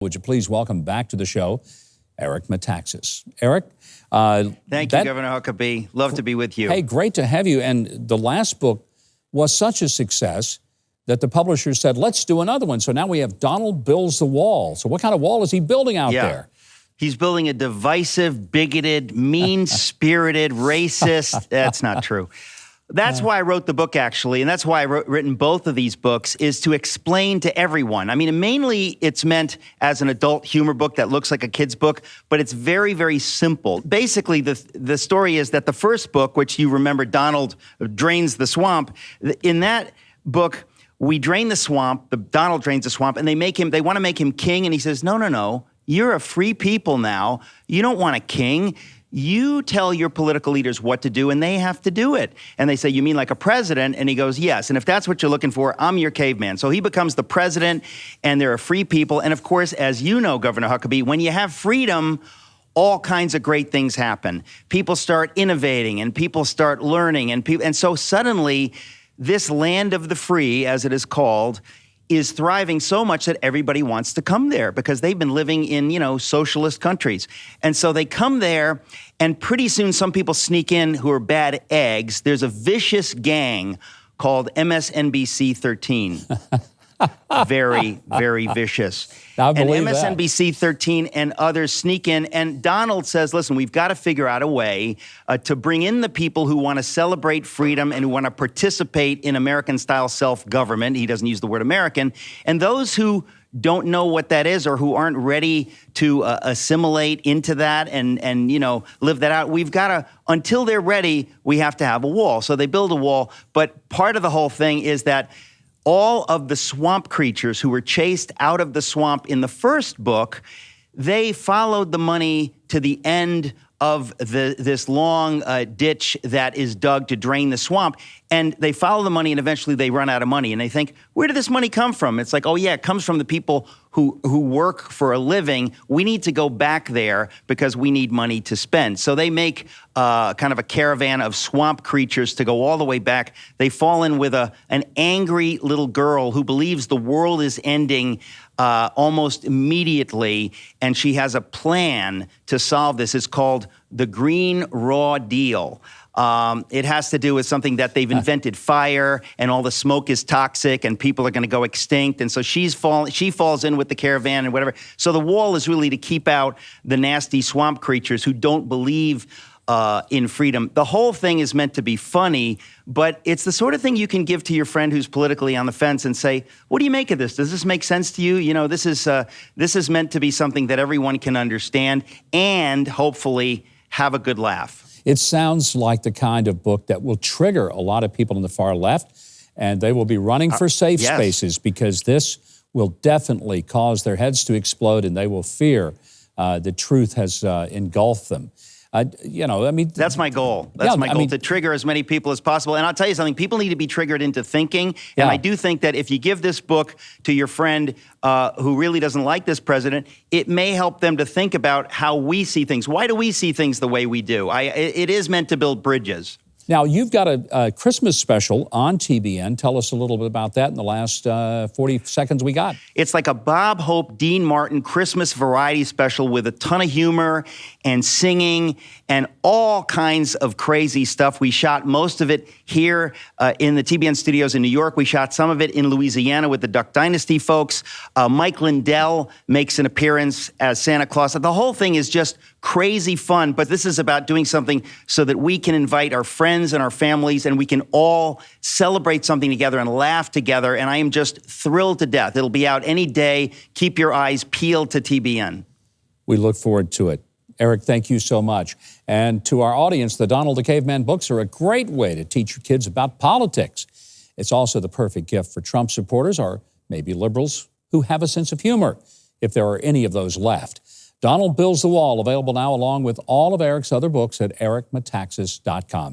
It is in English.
Would you please welcome back to the show, Eric Metaxas. Eric? Thank you, Governor Huckabee. Love to be with you. Hey, great to have you. And the last book was such a success that the publisher said, let's do another one. So now we have Donald Builds the Wall. So what kind of wall is he building out there? He's building a divisive, bigoted, mean-spirited, racist. That's not true. That's why I wrote the book, actually, and that's why I've written both of these books, is to explain to everyone. I mean, mainly it's meant as an adult humor book that looks like a kid's book, but it's very, very simple. Basically, the story is that the first book, which you remember, Donald Drains the Swamp, in that book, we drain the swamp, Donald drains the swamp, and they want to make him king, and he says, no, you're a free people now. You don't want a king. You tell your political leaders what to do, and they have to do it. And they say, you mean like a president? And he goes, yes. And if that's what you're looking for, I'm your caveman. So he becomes the president, and there are free people. And of course, as you know, Governor Huckabee, when you have freedom, all kinds of great things happen. People start innovating, and people start learning. And so suddenly, this land of the free, as it is called, is thriving so much that everybody wants to come there because they've been living in, socialist countries. And so they come there, and pretty soon some people sneak in who are bad eggs. There's a vicious gang called MSNBC 13. Very, very vicious. I believe and MSNBC 13 and others sneak in, and Donald says, listen, we've got to figure out a way to bring in the people who want to celebrate freedom and who want to participate in American-style self-government. He doesn't use the word American. And those who don't know what that is or who aren't ready to assimilate into that and live that out, we've got to, until they're ready, we have to have a wall. So they build a wall, but part of the whole thing is that all of the swamp creatures who were chased out of the swamp in the first book, they followed the money to the end of this long ditch that is dug to drain the swamp. And they follow the money, and eventually they run out of money. And they think, where did this money come from? It's like, oh, yeah, it comes from the people who work for a living. We need to go back there because we need money to spend. So they make kind of a caravan of swamp creatures to go all the way back. They fall in with an angry little girl who believes the world is ending almost immediately, and she has a plan to solve this. It's called the Green Raw Deal. It has to do with something that they've invented, fire, and all the smoke is toxic, and people are going to go extinct. And so she falls in with the caravan and whatever. So the wall is really to keep out the nasty swamp creatures who don't believe in freedom. The whole thing is meant to be funny, but it's the sort of thing you can give to your friend who's politically on the fence and say, what do you make of this? Does this make sense to you? This is meant to be something that everyone can understand and hopefully have a good laugh. It sounds like the kind of book that will trigger a lot of people on the far left, and they will be running for safe spaces because this will definitely cause their heads to explode, and they will fear the truth has engulfed them. That's my goal. That's my goal, to trigger as many people as possible. And I'll tell you something, people need to be triggered into thinking. And I do think that if you give this book to your friend who really doesn't like this president, it may help them to think about how we see things. Why do we see things the way we do? It is meant to build bridges. Now, you've got a Christmas special on TBN. Tell us a little bit about that in the last 40 seconds we got. It's like a Bob Hope, Dean Martin Christmas variety special with a ton of humor and singing and all kinds of crazy stuff. We shot most of it here in the TBN studios in New York. We shot some of it in Louisiana with the Duck Dynasty folks. Mike Lindell makes an appearance as Santa Claus. The whole thing is just crazy fun, but this is about doing something so that we can invite our friends and our families and we can all celebrate something together and laugh together, and I am just thrilled to death. It'll be out any day. Keep your eyes peeled to TBN. We look forward to it. Eric, thank you so much. And to our audience, the Donald the Caveman books are a great way to teach your kids about politics. It's also the perfect gift for Trump supporters or maybe liberals who have a sense of humor, if there are any of those left. Donald Builds the Wall, available now along with all of Eric's other books at ericmetaxas.com.